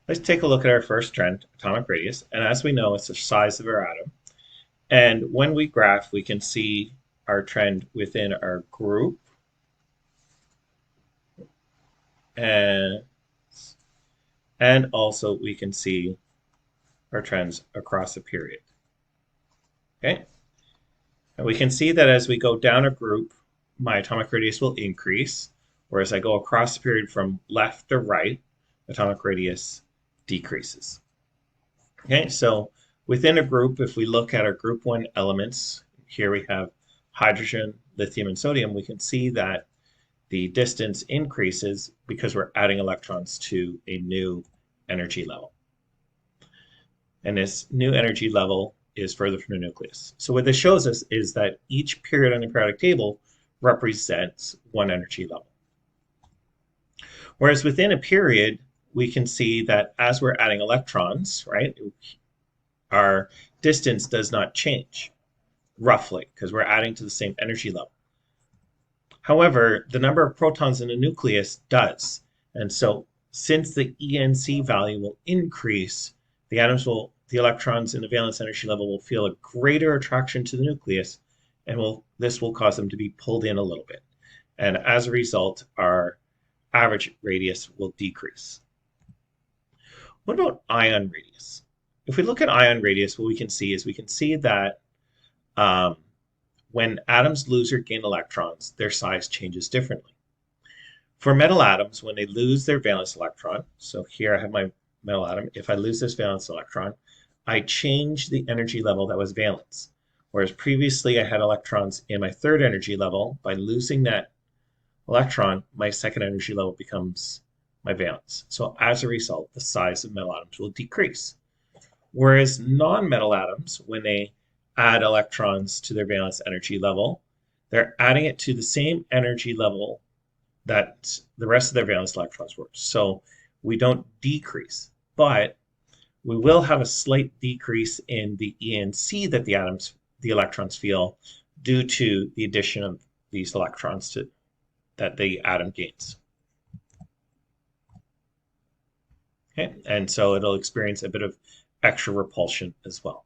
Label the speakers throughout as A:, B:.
A: Let's take a look at our first trend, atomic radius. And as we know, it's the size of our atom. And when we graph, we can see our trend within our group. And, and also we can see our trends across a period. Okay? And we can see that as we go down a group, my atomic radius will increase, whereas I go across the period from left to right, atomic radius decreases. Okay, so within a group, if we look at our group 1 elements, here we have hydrogen, lithium, and sodium, we can see that the distance increases because we're adding electrons to a new energy level. And this new energy level is further from the nucleus. So what this shows us is that each period on the periodic table represents one energy level. Whereas within a period, we can see that as we're adding electrons, right, our distance does not change, roughly, because we're adding to the same energy level. However, the number of protons in the nucleus does. And so since the ENC value will increase, the electrons in the valence energy level will feel a greater attraction to the nucleus, and this will cause them to be pulled in a little bit. And as a result, our average radius will decrease. What about ion radius? If we look at ion radius, what we can see that when atoms lose or gain electrons, their size changes differently. For metal atoms, when they lose their valence electron, so here I have my metal atom, if I lose this valence electron, I change the energy level that was valence. Whereas previously I had electrons in my third energy level, by losing that electron, my second energy level becomes my valence. So as a result, the size of metal atoms will decrease. Whereas non-metal atoms, when they add electrons to their valence energy level, they're adding it to the same energy level that the rest of their valence electrons were. So we don't decrease, but we will have a slight decrease in the ENC that the electrons feel due to the addition of these electrons that the atom gains. Okay, and so it'll experience a bit of extra repulsion as well.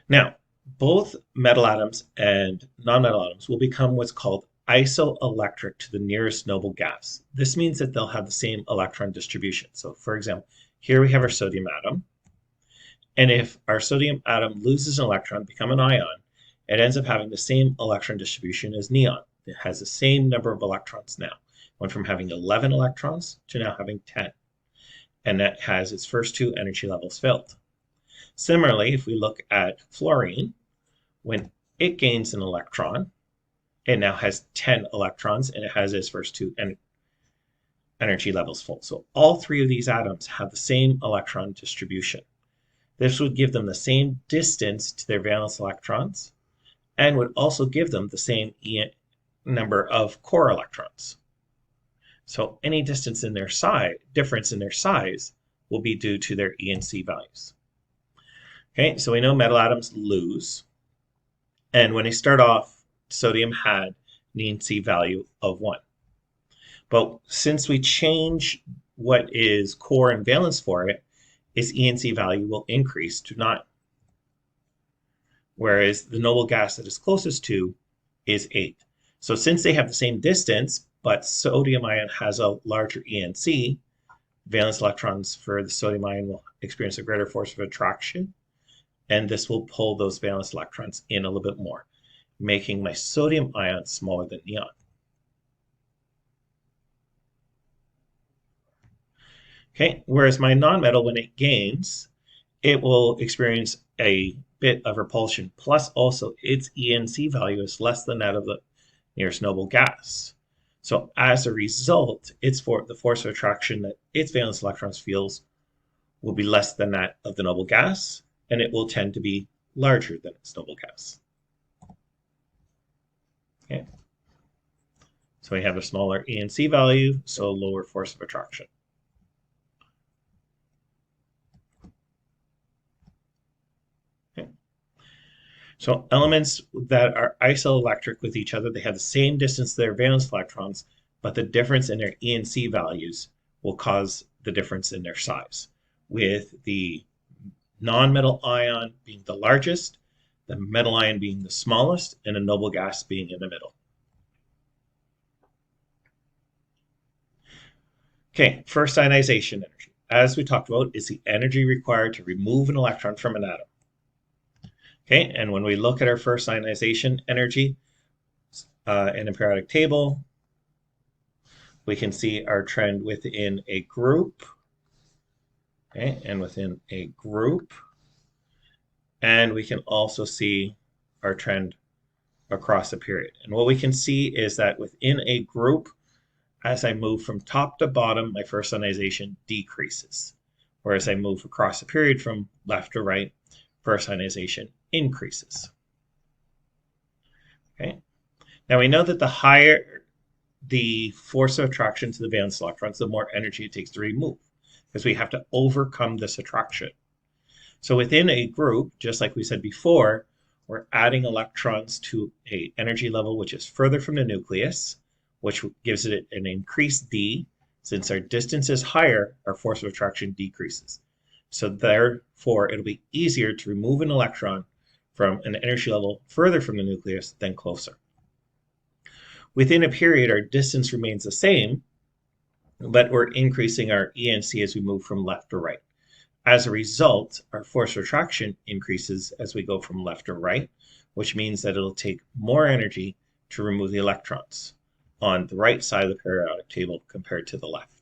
A: Now, both metal atoms and non-metal atoms will become what's called isoelectric to the nearest noble gas. This means that they'll have the same electron distribution. So for example, here we have our sodium atom. And if our sodium atom loses an electron, become an ion, it ends up having the same electron distribution as neon. It has the same number of electrons now. Went from having 11 electrons to now having 10. And that has its first two energy levels filled. Similarly, if we look at fluorine, when it gains an electron, it now has 10 electrons and it has its first two energy levels full. So all three of these atoms have the same electron distribution. This would give them the same distance to their valence electrons and would also give them the same number of core electrons. So any difference in their size will be due to their ENC values. Okay, so we know metal atoms lose. And when they start off, sodium had an ENC value of 1. But since we change what is core and valence for it, its ENC value will increase to 9. Whereas the noble gas that is closest to is 8. So since they have the same distance, but sodium ion has a larger ENC, valence electrons for the sodium ion will experience a greater force of attraction, and this will pull those valence electrons in a little bit more, making my sodium ion smaller than neon. Okay, whereas my nonmetal, when it gains, it will experience a bit of repulsion, plus also its ENC value is less than that of the nearest noble gas. So as a result, the force of attraction that its valence electrons feels will be less than that of the noble gas, and it will tend to be larger than its noble gas. Okay. So we have a smaller ENC value, so a lower force of attraction. Okay. So elements that are isoelectric with each other, they have the same distance to their valence electrons, but the difference in their ENC values will cause the difference in their size, with the nonmetal ion being the largest, the metal ion being the smallest, and a noble gas being in the middle. Okay, first ionization energy, as we talked about, is the energy required to remove an electron from an atom. Okay, and when we look at our first ionization energy in a periodic table, we can see our trend within a group. Okay, and within a group, and we can also see our trend across a period. And what we can see is that within a group, as I move from top to bottom, my first ionization decreases. Whereas I move across a period from left to right, first ionization increases. Okay. Now we know that the higher the force of attraction to the valence electrons, the more energy it takes to remove, because we have to overcome this attraction. So within a group, just like we said before, we're adding electrons to an energy level which is further from the nucleus, which gives it an increased D. Since our distance is higher, our force of attraction decreases. So therefore, it'll be easier to remove an electron from an energy level further from the nucleus than closer. Within a period, our distance remains the same, but we're increasing our ENC as we move from left to right. As a result, our force of attraction increases as we go from left to right, which means that it'll take more energy to remove the electrons on the right side of the periodic table compared to the left.